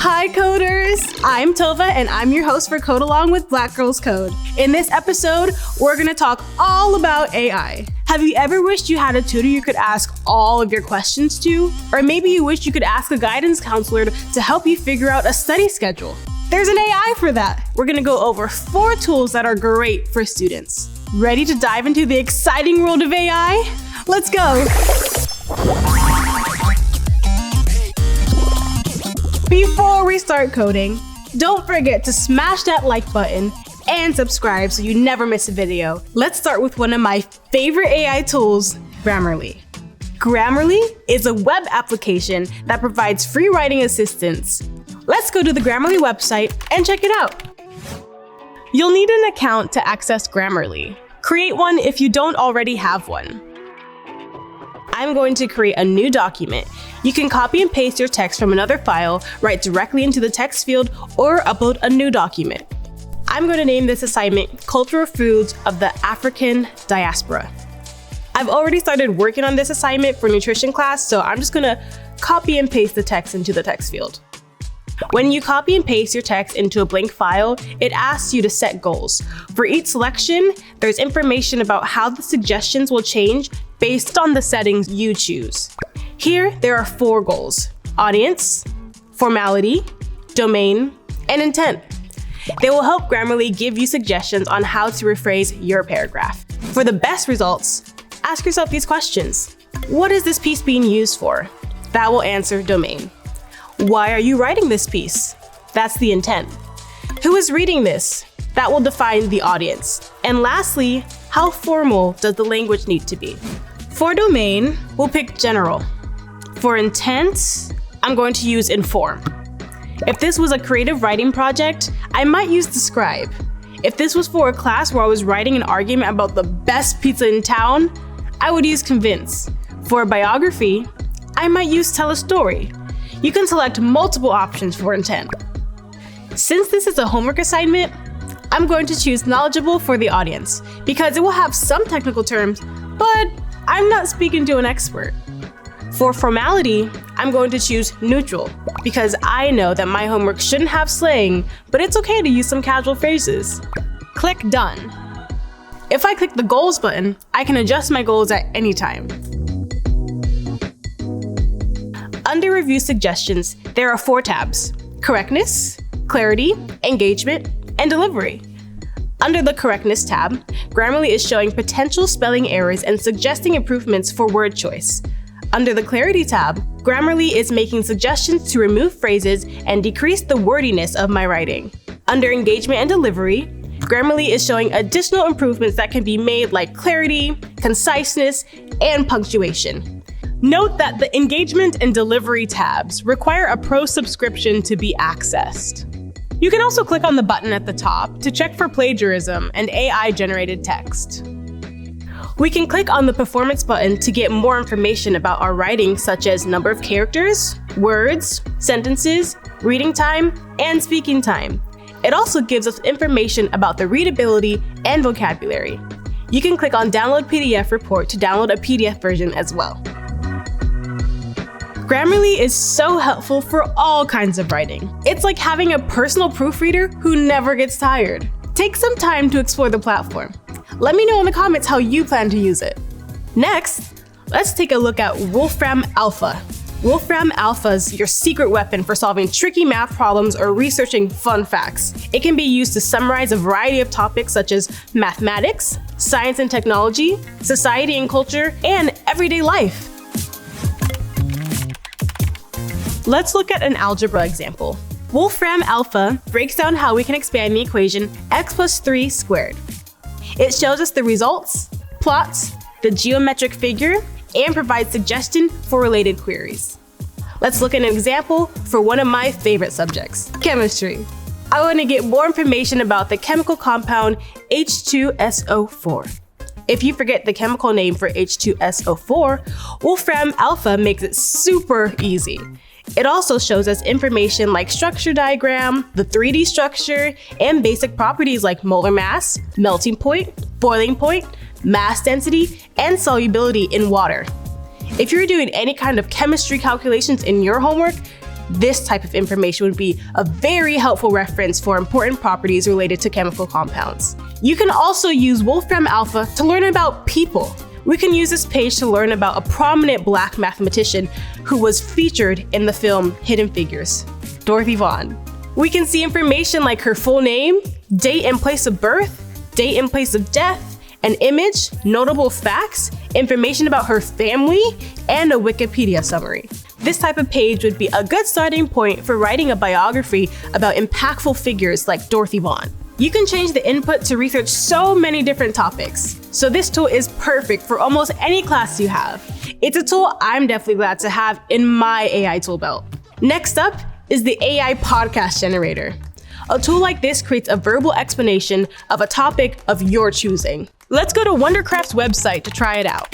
Hi coders! I'm Tova and I'm your host for Code Along with Black Girls Code. In this episode, we're gonna talk all about AI. Have you ever wished you had a tutor you could ask all of your questions to? Or maybe you wish you could ask a guidance counselor to help you figure out a study schedule. There's an AI for that. We're gonna go over 4 tools that are great for students. Ready to dive into the exciting world of AI? Let's go! Before we start coding, don't forget to smash that like button and subscribe so you never miss a video. Let's start with one of my favorite AI tools, Grammarly. Grammarly is a web application that provides free writing assistance. Let's go to the Grammarly website and check it out. You'll need an account to access Grammarly. Create one if you don't already have one. I'm going to create a new document. You can copy and paste your text from another file, write directly into the text field, or upload a new document. I'm going to name this assignment Cultural Foods of the African Diaspora. I've already started working on this assignment for nutrition class, so I'm just going to copy and paste the text into the text field. When you copy and paste your text into a blank file, it asks you to set goals. For each selection, there's information about how the suggestions will change based on the settings you choose. Here, there are 4 goals: audience, formality, domain, and intent. They will help Grammarly give you suggestions on how to rephrase your paragraph. For the best results, ask yourself these questions. What is this piece being used for? That will answer domain. Why are you writing this piece? That's the intent. Who is reading this? That will define the audience. And lastly, how formal does the language need to be? For domain, we'll pick general. For intent, I'm going to use inform. If this was a creative writing project, I might use describe. If this was for a class where I was writing an argument about the best pizza in town, I would use convince. For a biography, I might use tell a story. You can select multiple options for intent. Since this is a homework assignment, I'm going to choose knowledgeable for the audience because it will have some technical terms, but I'm not speaking to an expert. For formality, I'm going to choose neutral because I know that my homework shouldn't have slang, but it's okay to use some casual phrases. Click done. If I click the goals button, I can adjust my goals at any time. Under review suggestions, there are 4 tabs: correctness, clarity, engagement, and delivery. Under the correctness tab, Grammarly is showing potential spelling errors and suggesting improvements for word choice. Under the clarity tab, Grammarly is making suggestions to remove phrases and decrease the wordiness of my writing. Under engagement and delivery, Grammarly is showing additional improvements that can be made like clarity, conciseness, and punctuation. Note that the engagement and delivery tabs require a pro subscription to be accessed. You can also click on the button at the top to check for plagiarism and AI-generated text. We can click on the performance button to get more information about our writing, such as number of characters, words, sentences, reading time, and speaking time. It also gives us information about the readability and vocabulary. You can click on Download PDF Report to download a PDF version as well. Grammarly is so helpful for all kinds of writing. It's like having a personal proofreader who never gets tired. Take some time to explore the platform. Let me know in the comments how you plan to use it. Next, let's take a look at Wolfram Alpha. Wolfram Alpha is your secret weapon for solving tricky math problems or researching fun facts. It can be used to summarize a variety of topics such as mathematics, science and technology, society and culture, and everyday life. Let's look at an algebra example. Wolfram Alpha breaks down how we can expand the equation x plus 3 squared. It shows us the results, plots, the geometric figure, and provides suggestion for related queries. Let's look at an example for one of my favorite subjects, chemistry. I want to get more information about the chemical compound H2SO4. If you forget the chemical name for H2SO4, Wolfram Alpha makes it super easy. It also shows us information like structure diagram, the 3D structure, and basic properties like molar mass, melting point, boiling point, mass density, and solubility in water. If you're doing any kind of chemistry calculations in your homework, This type of information would be a very helpful reference for important properties related to chemical compounds. You can also use Wolfram Alpha to learn about people. We can use this page to learn about a prominent Black mathematician who was featured in the film Hidden Figures, Dorothy Vaughan. We can see information like her full name, date and place of birth, date and place of death, an image, notable facts, information about her family, and a Wikipedia summary. This type of page would be a good starting point for writing a biography about impactful figures like Dorothy Vaughan. You can change the input to research so many different topics, so this tool is perfect for almost any class you have. It's a tool I'm definitely glad to have in my AI tool belt. Next up is the AI podcast generator. A tool like this creates a verbal explanation of a topic of your choosing. Let's go to Wondercraft's website to try it out.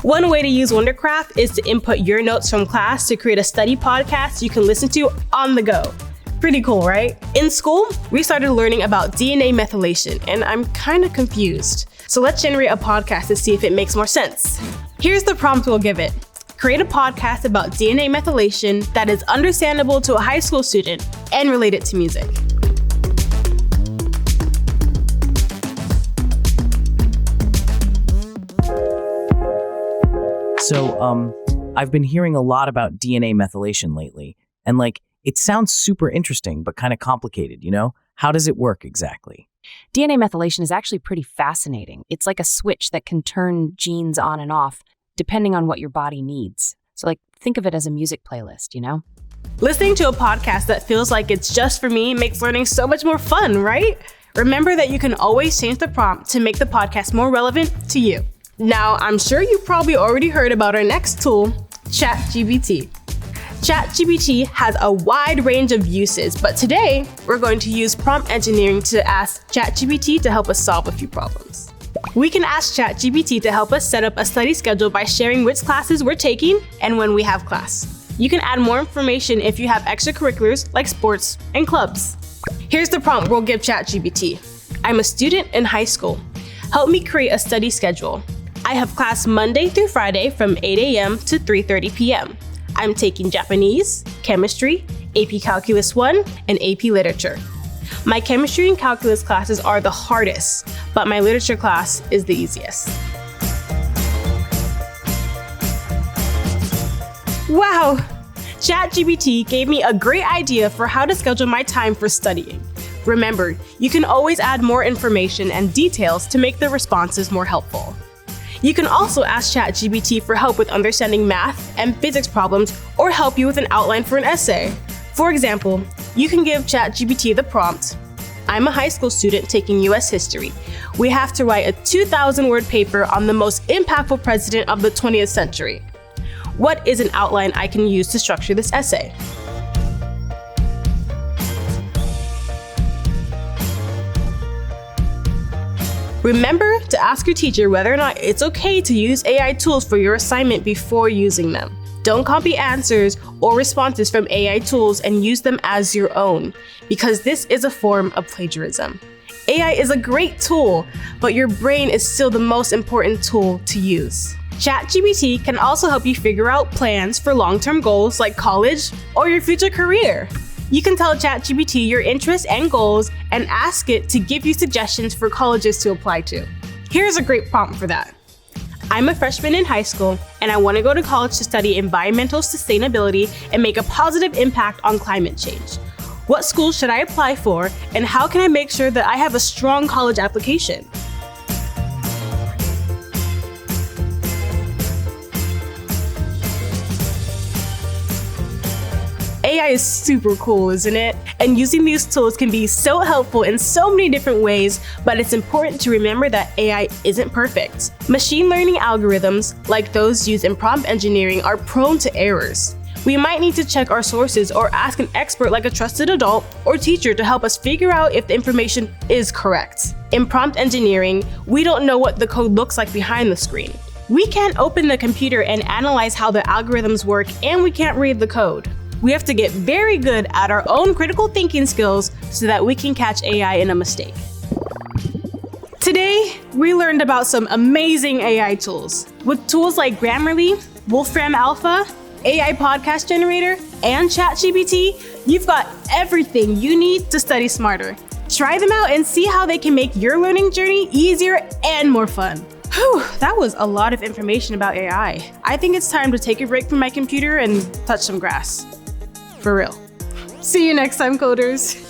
One way to use Wondercraft is to input your notes from class to create a study podcast you can listen to on the go. Pretty cool, right? In school, we started learning about DNA methylation, and I'm kind of confused. So let's generate a podcast to see if it makes more sense. Here's the prompt we'll give it. Create a podcast about DNA methylation that is understandable to a high school student and related to music. So, I've been hearing a lot about DNA methylation lately, and it sounds super interesting, but kind of complicated, you know? How does it work exactly? DNA methylation is actually pretty fascinating. It's like a switch that can turn genes on and off depending on what your body needs. So think of it as a music playlist, you know? Listening to a podcast that feels like it's just for me makes learning so much more fun, right? Remember that you can always change the prompt to make the podcast more relevant to you. Now, I'm sure you've probably already heard about our next tool, ChatGPT. ChatGPT has a wide range of uses, but today we're going to use prompt engineering to ask ChatGPT to help us solve a few problems. We can ask ChatGPT to help us set up a study schedule by sharing which classes we're taking and when we have class. You can add more information if you have extracurriculars like sports and clubs. Here's the prompt we'll give ChatGPT. I'm a student in high school. Help me create a study schedule. I have class Monday through Friday from 8 a.m. to 3:30 p.m. I'm taking Japanese, chemistry, AP Calculus 1, and AP Literature. My chemistry and calculus classes are the hardest, but my literature class is the easiest. Wow! ChatGPT gave me a great idea for how to schedule my time for studying. Remember, you can always add more information and details to make the responses more helpful. You can also ask ChatGPT for help with understanding math and physics problems or help you with an outline for an essay. For example, you can give ChatGPT the prompt, I'm a high school student taking US history. We have to write a 2,000-word paper on the most impactful president of the 20th century. What is an outline I can use to structure this essay? Remember to ask your teacher whether or not it's okay to use AI tools for your assignment before using them. Don't copy answers or responses from AI tools and use them as your own, because this is a form of plagiarism. AI is a great tool, but your brain is still the most important tool to use. ChatGPT can also help you figure out plans for long-term goals like college or your future career. You can tell ChatGPT your interests and goals and ask it to give you suggestions for colleges to apply to. Here's a great prompt for that. I'm a freshman in high school, and I want to go to college to study environmental sustainability and make a positive impact on climate change. What school should I apply for, and how can I make sure that I have a strong college application? AI is super cool, isn't it? And using these tools can be so helpful in so many different ways, but it's important to remember that AI isn't perfect. Machine learning algorithms, like those used in prompt engineering, are prone to errors. We might need to check our sources or ask an expert like a trusted adult or teacher to help us figure out if the information is correct. In prompt engineering, we don't know what the code looks like behind the screen. We can't open the computer and analyze how the algorithms work, and we can't read the code. We have to get very good at our own critical thinking skills so that we can catch AI in a mistake. Today, we learned about some amazing AI tools. With tools like Grammarly, Wolfram Alpha, AI podcast generator, and ChatGPT, you've got everything you need to study smarter. Try them out and see how they can make your learning journey easier and more fun. Whew, that was a lot of information about AI. I think it's time to take a break from my computer and touch some grass. For real. See you next time, coders.